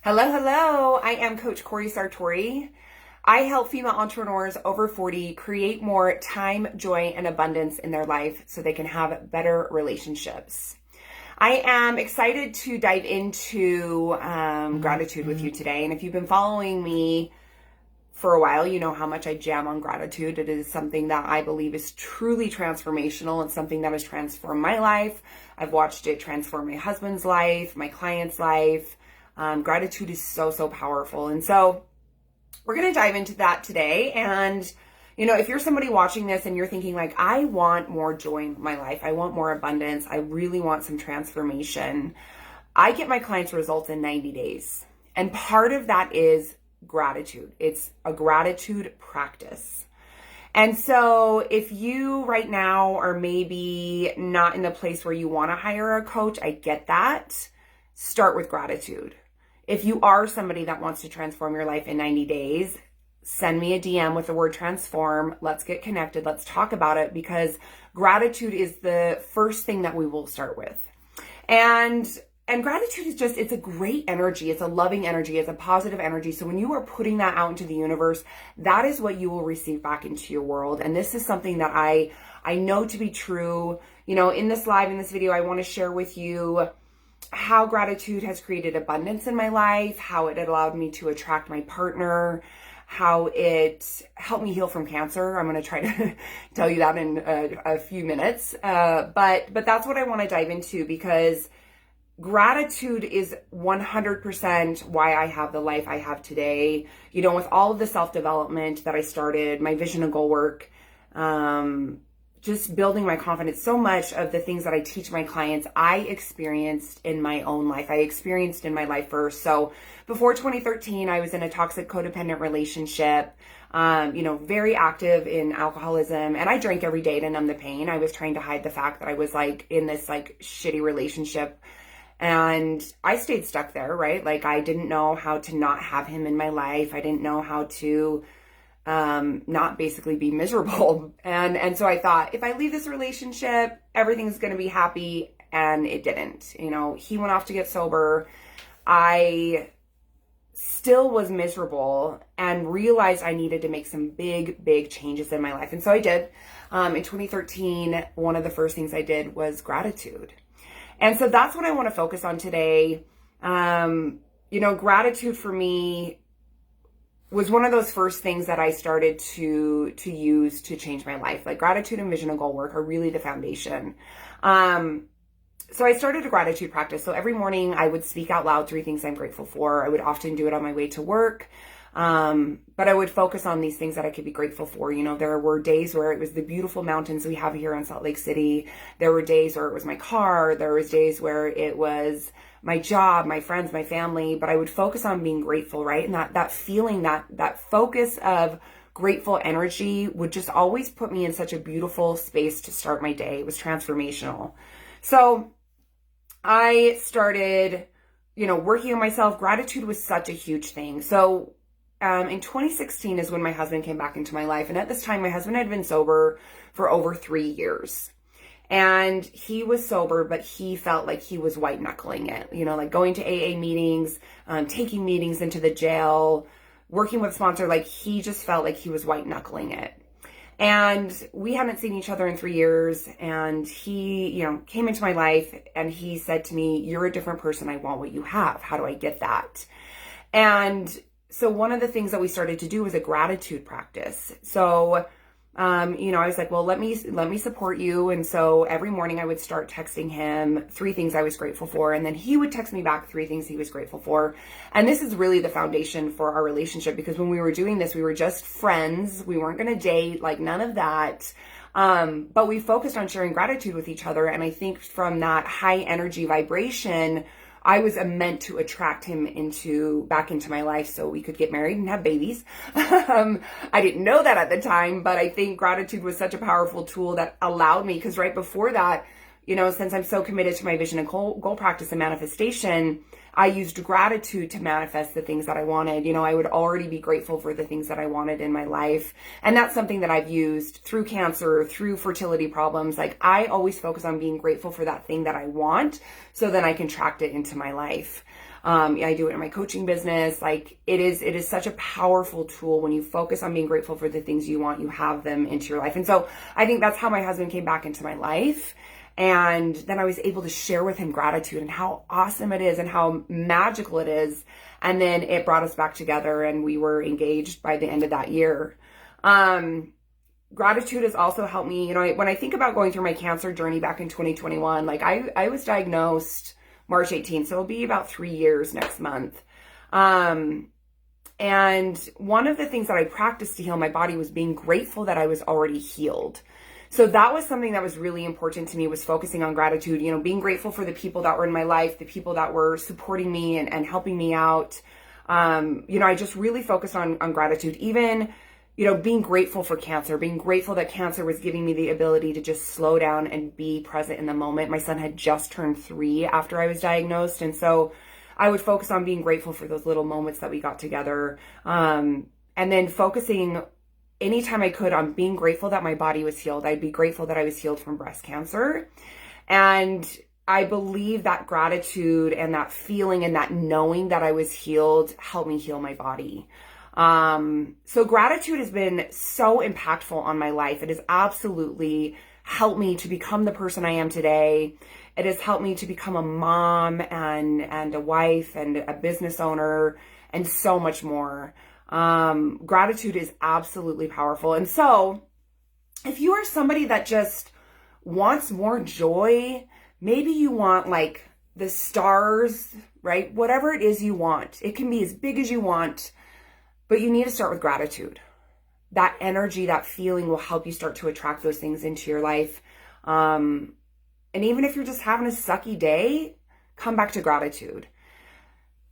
Hello, hello. I am Coach Corey Sartori. I help female entrepreneurs over 40 create more time, joy, and abundance in their life so they can have better relationships. I am excited to dive into gratitude with you today. And if you've been following me for a while, you know how much I jam on gratitude. It is something that I believe is truly transformational. It's something that has transformed my life. I've watched it transform my husband's life, my client's life. Gratitude is so powerful. And so we're going to dive into that today. And, you know, if you're somebody watching this and you're thinking like, I want more joy in my life, I want more abundance, I really want some transformation, I get my clients' results in 90 days. And part of that is gratitude. It's a gratitude practice. And so if you right now are maybe not in the place where you want to hire a coach, I get that. Start with gratitude. If you are somebody that wants to transform your life in 90 days, send me a DM with the word transform. Let's get connected. Let's talk about it, because gratitude is the first thing that we will start with. And gratitude is just, it's a great energy. It's a loving energy. It's a positive energy. So when you are putting that out into the universe, that is what you will receive back into your world. And this is something that I know to be true. You know, in this video, I want to share with you how gratitude has created abundance in my life, how it allowed me to attract my partner, how it helped me heal from cancer. I'm going to try to tell you that in a few minutes. But that's what I want to dive into, because gratitude is 100% why I have the life I have today. You know, with all of the self-development that I started, my vision and goal work, just building my confidence, so much of the things that I teach my clients, I experienced in my own life. I experienced in my life first. So before 2013, I was in a toxic codependent relationship, you know, very active in alcoholism, and I drank every day to numb the pain. I was trying to hide the fact that I was like in this like shitty relationship, and I stayed stuck there, right? Like I didn't know how to not have him in my life. I didn't know how to not basically be miserable. And so I thought, if I leave this relationship, everything's going to be happy. And it didn't. You know, he went off to get sober. I still was miserable and realized I needed to make some big changes in my life. And so I did. In 2013, one of the first things I did was gratitude. And so that's what I want to focus on today. You know, gratitude for me was one of those first things that I started to use to change my life. Like gratitude and vision and goal work are really the foundation. So I started a gratitude practice. So every morning I would speak out loud 3 things I'm grateful for. I would often do it on my way to work. But I would focus on these things that I could be grateful for. You know, there were days where it was the beautiful mountains we have here in Salt Lake City. There were days where it was my car. There was days where it was my job, my friends, my family, but I would focus on being grateful, right? And that feeling, that focus of grateful energy would just always put me in such a beautiful space to start my day. It was transformational. So I started, you know, working on myself. Gratitude was such a huge thing. So in 2016 is when my husband came back into my life. And at this time, my husband had been sober for over 3 years. And he was sober, but he felt like he was white knuckling it, you know, like going to AA meetings, taking meetings into the jail, working with a sponsor. Like he just felt like he was white knuckling it. And we hadn't seen each other in 3 years. And he, you know, came into my life and he said to me, "You're a different person. I want what you have. How do I get that?" And so one of the things that we started to do was a gratitude practice. So you know, I was like, well, let me support you. And so every morning I would start texting him 3 things I was grateful for. And then he would text me back 3 things he was grateful for. And this is really the foundation for our relationship, because when we were doing this, we were just friends. We weren't going to date, like none of that. But we focused on sharing gratitude with each other. And I think from that high energy vibration, I was meant to attract him back into my life so we could get married and have babies. I didn't know that at the time, but I think gratitude was such a powerful tool that allowed me, because right before that, you know, since I'm so committed to my vision and goal practice and manifestation, I used gratitude to manifest the things that I wanted. You know, I would already be grateful for the things that I wanted in my life. And that's something that I've used through cancer, through fertility problems. Like I always focus on being grateful for that thing that I want, so then I can attract it into my life. I do it in my coaching business. Like it is such a powerful tool. When you focus on being grateful for the things you want, you have them into your life. And so I think that's how my husband came back into my life. And then I was able to share with him gratitude and how awesome it is and how magical it is. And then it brought us back together and we were engaged by the end of that year. Gratitude has also helped me, when I think about going through my cancer journey back in 2021, like I was diagnosed March 18th, so it'll be about 3 years next month. And one of the things that I practiced to heal my body was being grateful that I was already healed. So that was something that was really important to me, was focusing on gratitude, being grateful for the people that were in my life, the people that were supporting me and helping me out. I just really focused on gratitude, even being grateful for cancer, being grateful that cancer was giving me the ability to just slow down and be present in the moment. My son had just turned 3 after I was diagnosed. And so I would focus on being grateful for those little moments that we got together. And then focusing anytime I could on being grateful that my body was healed. I'd be grateful that I was healed from breast cancer. And I believe that gratitude and that feeling and that knowing that I was healed helped me heal my body. So gratitude has been so impactful on my life. It has absolutely helped me to become the person I am today. It has helped me to become a mom and a wife and a business owner and so much more. Gratitude is absolutely powerful. And so if you are somebody that just wants more joy, maybe you want like the stars, right? Whatever it is you want, it can be as big as you want. But you need to start with gratitude. That energy, that feeling will help you start to attract those things into your life. And even if you're just having a sucky day, come back to gratitude.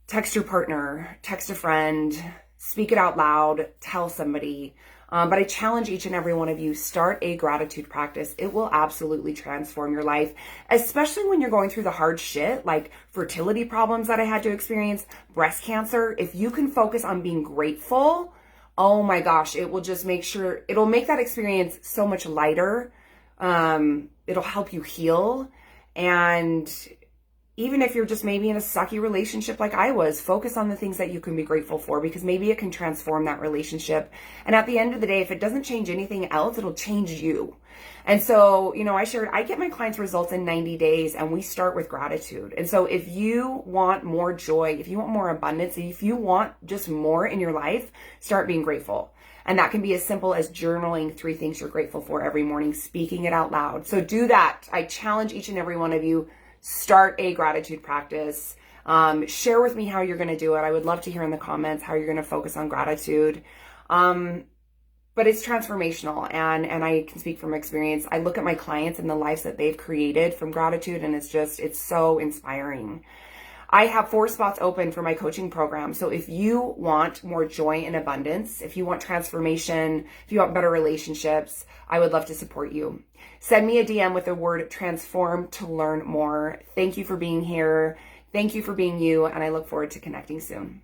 Text your partner, text a friend, speak it out loud, tell somebody. But I challenge each and every one of you, start a gratitude practice. It will absolutely transform your life, especially when you're going through the hard shit, like fertility problems that I had to experience, breast cancer. If you can focus on being grateful, oh my gosh, it will just it'll make that experience so much lighter. It'll help you heal. And even if you're just maybe in a sucky relationship like I was, focus on the things that you can be grateful for, because maybe it can transform that relationship. And at the end of the day, if it doesn't change anything else, it'll change you. And so, I get my clients results in 90 days and we start with gratitude. And so if you want more joy, if you want more abundance, if you want just more in your life, start being grateful. And that can be as simple as journaling 3 things you're grateful for every morning, speaking it out loud. So do that. I challenge each and every one of you. Start a gratitude practice. Share with me how you're going to do it. I would love to hear in the comments how you're going to focus on gratitude. But it's transformational, and I can speak from experience. I look at my clients and the lives that they've created from gratitude, and it's so inspiring. I have 4 spots open for my coaching program. So if you want more joy and abundance, if you want transformation, if you want better relationships, I would love to support you. Send me a DM with the word transform to learn more. Thank you for being here. Thank you for being you. And I look forward to connecting soon.